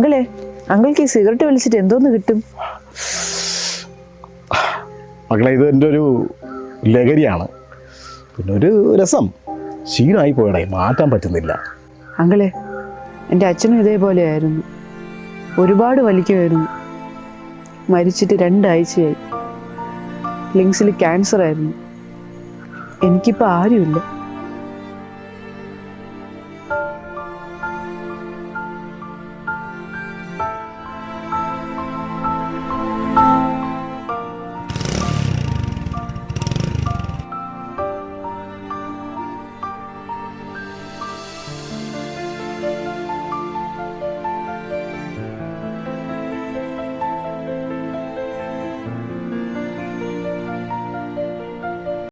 അങ്കിളെ, അങ്കിൾക്ക് ഈ സിഗരറ്റ് വലിച്ചിട്ട് എന്തോന്ന് കിട്ടും? മക്കളെ, ഇത് എൻ്റെ ഒരു ലഹരിയാണ്, പിന്നെ ഒരു രസം. ക്ഷീണമായി പോയടേ, മാറ്റാൻ പറ്റുന്നില്ല. അങ്കിളെ, എൻ്റെ അച്ഛനും ഇതേപോലെയായിരുന്നു. ഒരുപാട് വലിക്കുമായിരുന്നു. മരിച്ചിട്ട് 2 ആഴ്ചയായി. ലിങ്സിൽ ക്യാൻസർ ആയിരുന്നു. എനിക്കിപ്പോൾ ആരുമില്ല.